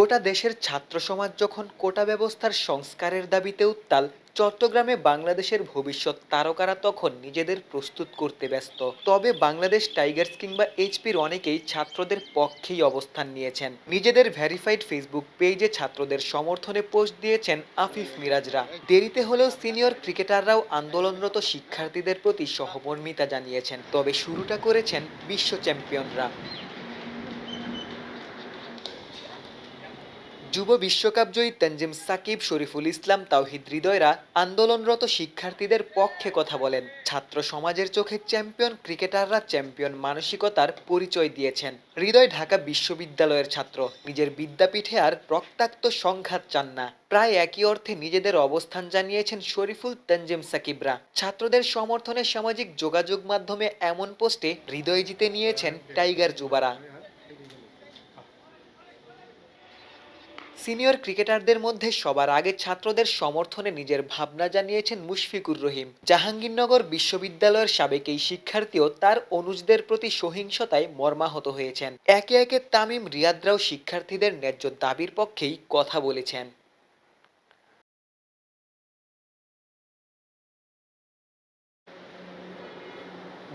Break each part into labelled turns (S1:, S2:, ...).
S1: গোটা দেশের ছাত্র সমাজ যখন কোটা ব্যবস্থার সংস্কারের দাবিতে উত্তাল, চট্টগ্রামে বাংলাদেশের ভবিষ্যৎ তারকারা তখন নিজেদের প্রস্তুত করতে ব্যস্ত। তবে বাংলাদেশ টাইগার্স কিংবা এইচপির অনেকেই ছাত্রদের পক্ষেই অবস্থান নিয়েছেন। নিজেদের ভেরিফাইড ফেসবুক পেজে ছাত্রদের সমর্থনে পোস্ট দিয়েছেন আফিফ মিরাজরা। দেরিতে হলেও সিনিয়র ক্রিকেটাররাও আন্দোলনরত শিক্ষার্থীদের প্রতি সহমর্মিতা জানিয়েছেন। তবে শুরুটা করেছেন বিশ্ব চ্যাম্পিয়নরা। যুব বিশ্বকাপজয়ী তানজিম সাকিব, শরীফুল ইসলাম, তাওহিদ হৃদয়রা আন্দোলনরত শিক্ষার্থীদের পক্ষে কথা বলেন। ছাত্র সমাজের চোখে চ্যাম্পিয়ন ক্রিকেটাররা চ্যাম্পিয়ন মানসিকতার পরিচয় দিয়েছেন। হৃদয় ঢাকা বিশ্ববিদ্যালয়ের ছাত্র, নিজের বিদ্যাপীঠে আর রক্তাক্ত সংঘাত চান না। প্রায় একই অর্থে নিজেদের অবস্থান জানিয়েছেন শরীফুল, তানজিম সাকিবরা। ছাত্রদের সমর্থনে সামাজিক যোগাযোগ মাধ্যমে এমন পোস্টে হৃদয় জিতে নিয়েছেন টাইগার যুবারা। সিনিয়র ক্রিকেটারদের মধ্যে সবার আগে ছাত্রদের সমর্থনে নিজের ভাবনা জানিয়েছেন মুশফিকুর রহিম। জাহাঙ্গীরনগর বিশ্ববিদ্যালয়ের সাবেক এই শিক্ষার্থীও তার অনুজদের প্রতি সহিংসতায় মর্মাহত হয়েছেন। একে একে তামিম, রিয়াদরাও শিক্ষার্থীদের ন্যায্য দাবির পক্ষেই কথা বলেছেন।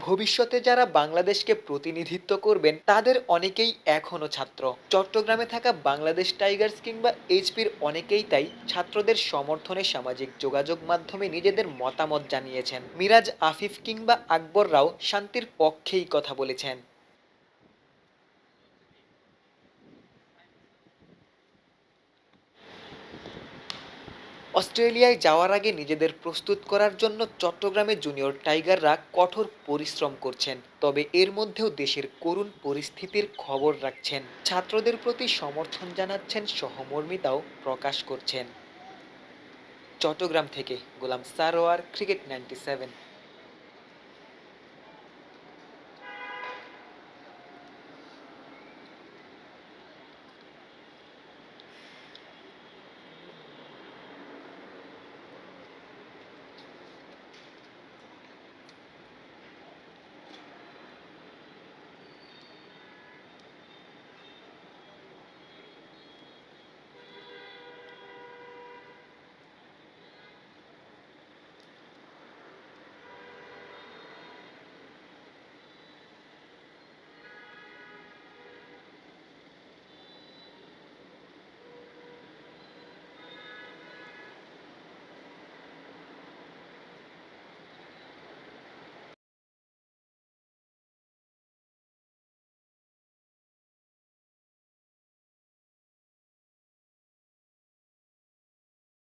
S1: ভবিষ্যতে যারা বাংলাদেশকে প্রতিনিধিত্ব করবেন তাদের অনেকেই এখনও ছাত্র। চট্টগ্রামে থাকা বাংলাদেশ টাইগার্স কিংবা এইচপির অনেকেই তাই ছাত্রদের সমর্থনে সামাজিক যোগাযোগ মাধ্যমে নিজেদের মতামত জানিয়েছেন। মিরাজ, আফিফ কিংবা আকবররাও শান্তির পক্ষেই কথা বলেছেন। অস্ট্রেলিয়ায় যাওয়ার আগে নিজেদের প্রস্তুত করার জন্য চট্টগ্রামে জুনিয়র টাইগাররা কঠোর পরিশ্রম করছেন। তবে এর মধ্যেও দেশের করুণ পরিস্থিতির খবর রাখছেন। ছাত্রদের প্রতি সমর্থন জানাচ্ছেন, সহমর্মিতাও প্রকাশ করছেন। চট্টগ্রাম থেকে গোলাম সারোয়ার, ক্রিকেট 97।